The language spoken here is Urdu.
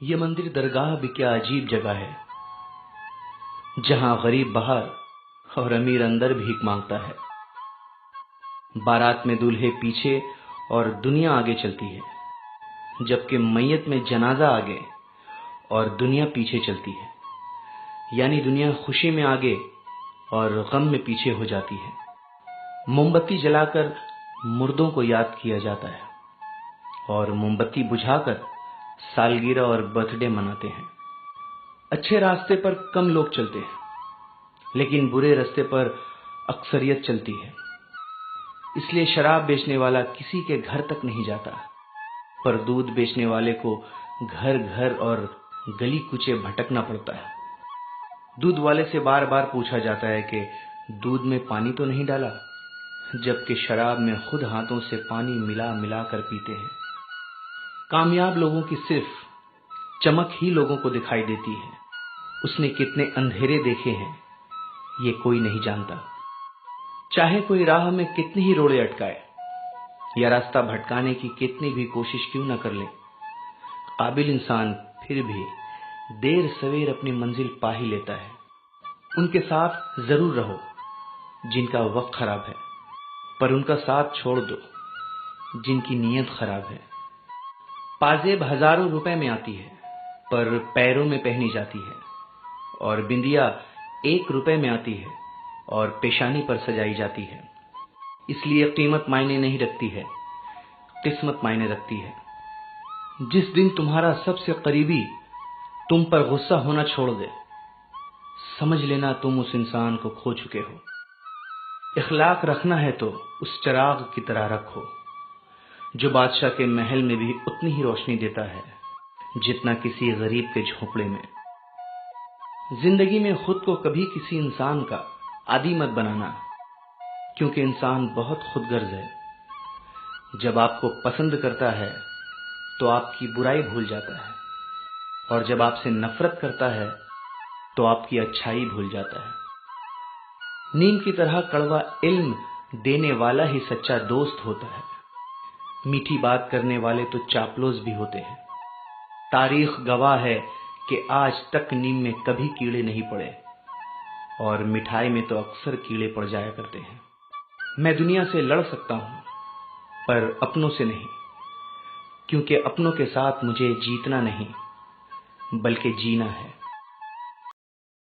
یہ مندر درگاہ بھی کیا عجیب جگہ ہے، جہاں غریب باہر اور امیر اندر بھیک مانگتا ہے۔ بارات میں دولہے پیچھے اور دنیا آگے چلتی ہے، جبکہ میت میں جنازہ آگے اور دنیا پیچھے چلتی ہے، یعنی دنیا خوشی میں آگے اور غم میں پیچھے ہو جاتی ہے۔ موم بتی جلا کر مردوں کو یاد کیا جاتا ہے اور موم بتی بجھا کر سالگرہ اور برتھ ڈے مناتے ہیں۔ اچھے راستے پر کم لوگ چلتے ہیں، لیکن برے راستے پر اکثریت چلتی ہے۔ اس لیے شراب بیچنے والا کسی کے گھر تک نہیں جاتا، پر دودھ بیچنے والے کو گھر گھر اور گلی کوچے بھٹکنا پڑتا ہے۔ دودھ والے سے بار بار پوچھا جاتا ہے کہ دودھ میں پانی تو نہیں ڈالا، جبکہ شراب میں خود ہاتھوں سے پانی ملا ملا کر پیتے ہیں۔ کامیاب لوگوں کی صرف چمک ہی لوگوں کو دکھائی دیتی ہے، اس نے کتنے اندھیرے دیکھے ہیں یہ کوئی نہیں جانتا۔ چاہے کوئی راہ میں کتنی ہی روڑے اٹکائے یا راستہ بھٹکانے کی کتنی بھی کوشش کیوں نہ کر لے، قابل انسان پھر بھی دیر سویر اپنی منزل پا ہی لیتا ہے۔ ان کے ساتھ ضرور رہو جن کا وقت خراب ہے، پر ان کا ساتھ چھوڑ دو جن کی نیت خراب ہے۔ پازیب ہزاروں روپے میں آتی ہے، پر پیروں میں پہنی جاتی ہے، اور بندیا 1 روپے میں آتی ہے اور پیشانی پر سجائی جاتی ہے۔ اس لیے قیمت معنی نہیں رکھتی ہے، قسمت معنی رکھتی ہے۔ جس دن تمہارا سب سے قریبی تم پر غصہ ہونا چھوڑ دے، سمجھ لینا تم اس انسان کو کھو چکے ہو۔ اخلاق رکھنا ہے تو اس چراغ کی طرح رکھو جو بادشاہ کے محل میں بھی اتنی ہی روشنی دیتا ہے جتنا کسی غریب کے جھونپڑے میں۔ زندگی میں خود کو کبھی کسی انسان کا عادی مت بنانا، کیونکہ انسان بہت خود غرض ہے۔ جب آپ کو پسند کرتا ہے تو آپ کی برائی بھول جاتا ہے، اور جب آپ سے نفرت کرتا ہے تو آپ کی اچھائی بھول جاتا ہے۔ نیم کی طرح کڑوا علم دینے والا ہی سچا دوست ہوتا ہے۔ میٹھی بات کرنے والے تو چاپلوس بھی ہوتے ہیں۔ تاریخ گواہ ہے کہ آج تک نیم میں کبھی کیڑے نہیں پڑے، اور مٹھائی میں تو اکثر کیڑے پڑ جایا کرتے ہیں۔ میں دنیا سے لڑ سکتا ہوں، پر اپنوں سے نہیں، کیونکہ اپنوں کے ساتھ مجھے جیتنا نہیں بلکہ جینا ہے۔